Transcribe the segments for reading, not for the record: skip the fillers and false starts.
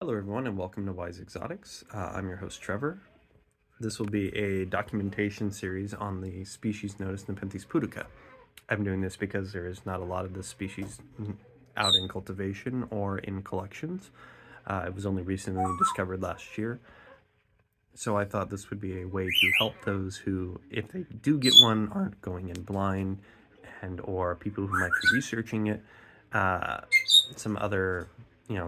Hello, everyone, and welcome to Wise Exotics. I'm your host, Trevor. This will be a documentation series on the species known as Nepenthes Pudica. I'm doing this because there is not a lot of this species out in cultivation or in collections. It was only recently discovered last year. So I thought this would be a way to help those who, if they do get one, aren't going in blind, and or people who might be researching it. Some other,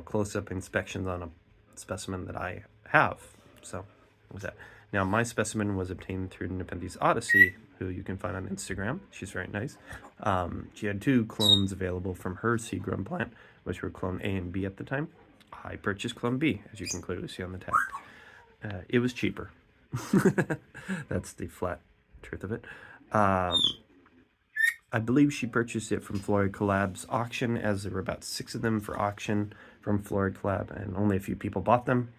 close-up inspections on a specimen that I have. So, with that. Now, my specimen was obtained through Nepenthes Odyssey, who you can find on Instagram. She's very nice. She had two clones available from her seed-grown plant, which were clone A and B at the time. I purchased clone B, as you can clearly see on the tag. It was cheaper. That's the flat truth of it. I believe she purchased it from Florid Collab's auction, as there were about 6 of them for auction from Florid Collab, and only a few people bought them.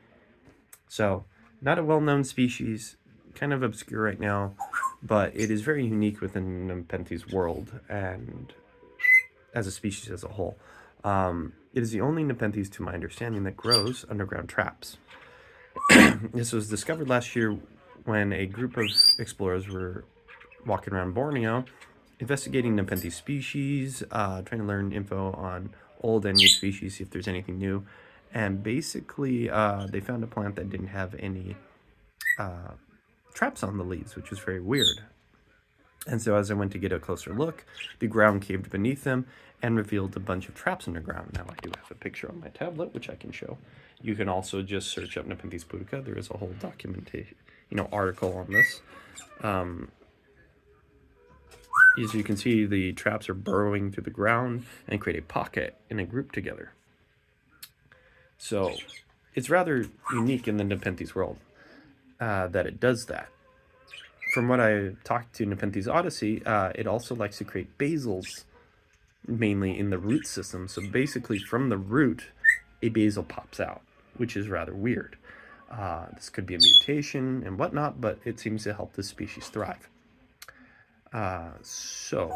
So, not a well-known species, kind of obscure right now, but it is very unique within the Nepenthes world and as a species as a whole. It is the only Nepenthes, to my understanding, that grows underground traps. This was discovered last year when a group of explorers were walking around Borneo, investigating Nepenthes species, trying to learn info on old and new species, see if there's anything new. And basically, they found a plant that didn't have any traps on the leaves, which was very weird. And so as I went to get a closer look, the ground caved beneath them and revealed a bunch of traps underground. Now I do have a picture on my tablet, which I can show. You can also just search up Nepenthes Pudica. There is a whole documentation, article on this. As you can see, the traps are burrowing through the ground and create a pocket in a group together. So it's rather unique in the Nepenthes world that it does that. From what I talked to Nepenthes Odyssey, it also likes to create basils, mainly in the root system. So basically, from the root, a basil pops out, which is rather weird. This could be a mutation and whatnot, but it seems to help the species thrive. So,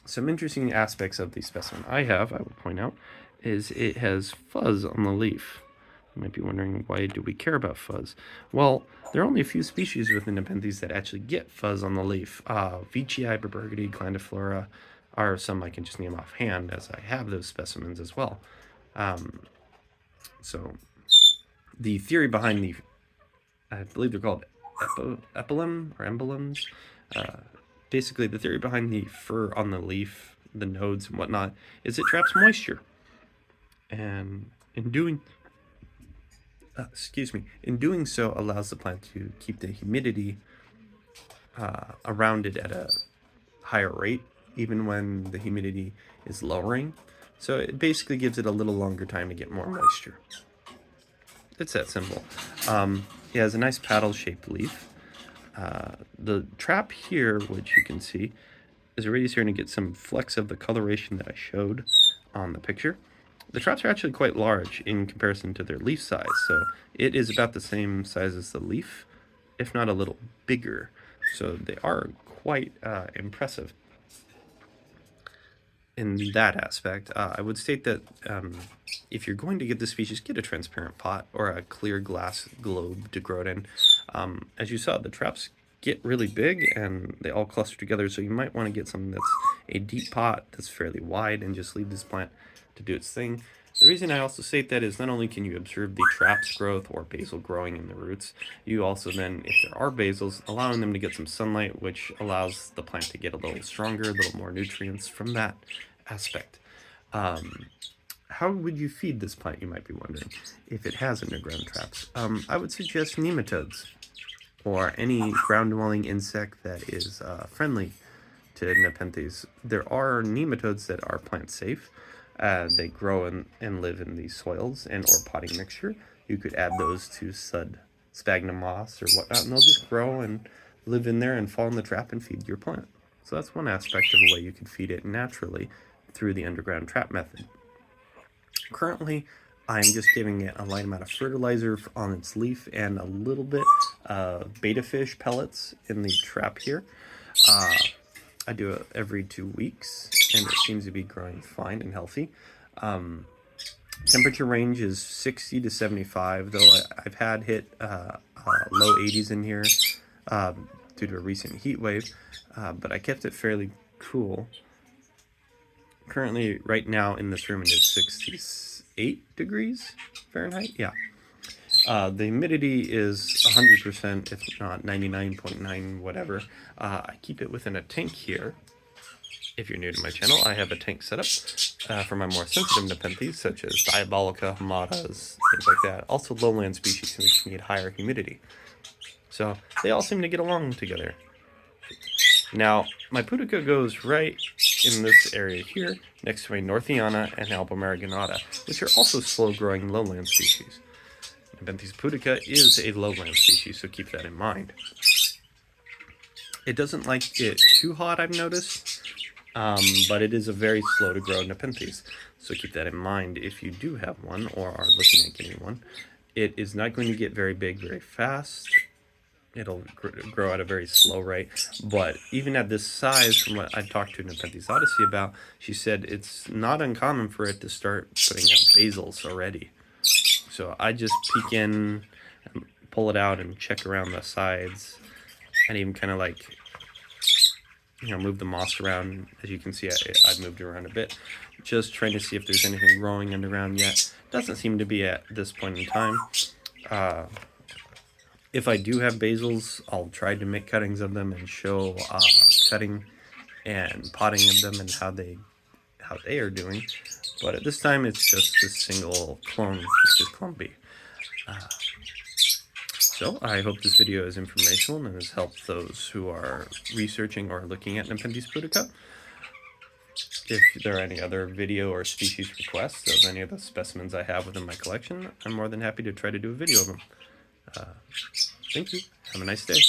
some interesting aspects of the specimen I have, I would point out, is it has fuzz on the leaf. You might be wondering, why do we care about fuzz? Well, there are only a few species within Nepenthes that actually get fuzz on the leaf. Veitchii, Berbergity, Glandiflora are some I can just name offhand, as I have those specimens as well. So, the theory behind the, I believe they're called epilem or emblems. Basically, the theory behind the fur on the leaf, the nodes and whatnot, is it traps moisture. And in doing so allows the plant to keep the humidity around it at a higher rate, even when the humidity is lowering. So it basically gives it a little longer time to get more moisture. It's that simple. It has a nice paddle-shaped leaf. The trap here, which you can see, is already starting to get some flecks of the coloration that I showed on the picture. The traps are actually quite large in comparison to their leaf size, so it is about the same size as the leaf, if not a little bigger. So they are quite impressive in that aspect. I would state that if you're going to get the species, get a transparent pot or a clear glass globe to grow it in. As you saw, the traps get really big and they all cluster together, so you might want to get something that's a deep pot that's fairly wide and just leave this plant to do its thing. The reason I also state that is not only can you observe the traps growth or basil growing in the roots, you also then, if there are basils, allowing them to get some sunlight, which allows the plant to get a little stronger, a little more nutrients from that aspect. How would you feed this plant, you might be wondering, if it has underground traps? I would suggest nematodes, or any ground-dwelling insect that is friendly to Nepenthes. There are nematodes that are plant safe. They grow and live in these soils and or potting mixture. You could add those to sphagnum moss or whatnot, and they'll just grow and live in there and fall in the trap and feed your plant. So that's one aspect of a way you could feed it naturally through the underground trap method. Currently, I'm just giving it a light amount of fertilizer on its leaf and a little bit of beta fish pellets in the trap here. I do it every 2 weeks, and it seems to be growing fine and healthy. Temperature range is 60 to 75, though I've had hit low 80s in here due to a recent heat wave, but I kept it fairly cool. Currently, right now in this room, it is 68 degrees Fahrenheit. Yeah. The humidity is 100%, if not 99.9, whatever. I keep it within a tank here. If you're new to my channel, I have a tank set up for my more sensitive Nepenthes, such as Diabolica, Hamadas, things like that. Also lowland species which need higher humidity. So they all seem to get along together. Now, my Pudica goes right in this area here, next to a Northiana and Albomaragonata, which are also slow-growing lowland species. Nepenthes Pudica is a lowland species, so keep that in mind. It doesn't like it too hot, I've noticed, but it is a very slow to grow Nepenthes, so keep that in mind if you do have one or are looking at getting one. It is not going to get very big very fast. It'll grow at a very slow rate, but even at this size, from what I talked to Nepenthes Odyssey about, she said it's not uncommon for it to start putting out basils already. So I just peek in, and pull it out, and check around the sides, and even kind of like, move the moss around. As you can see, I've moved around a bit, just trying to see if there's anything growing underground yet. Doesn't seem to be at this point in time. If I do have basils, I'll try to make cuttings of them and show cutting and potting of them and how they are doing. But at this time, it's just a single clone, which is clone B. So I hope this video is informational and has helped those who are researching or looking at Nepenthes Pudica. If there are any other video or species requests of any of the specimens I have within my collection, I'm more than happy to try to do a video of them. Thank you. Have a nice day.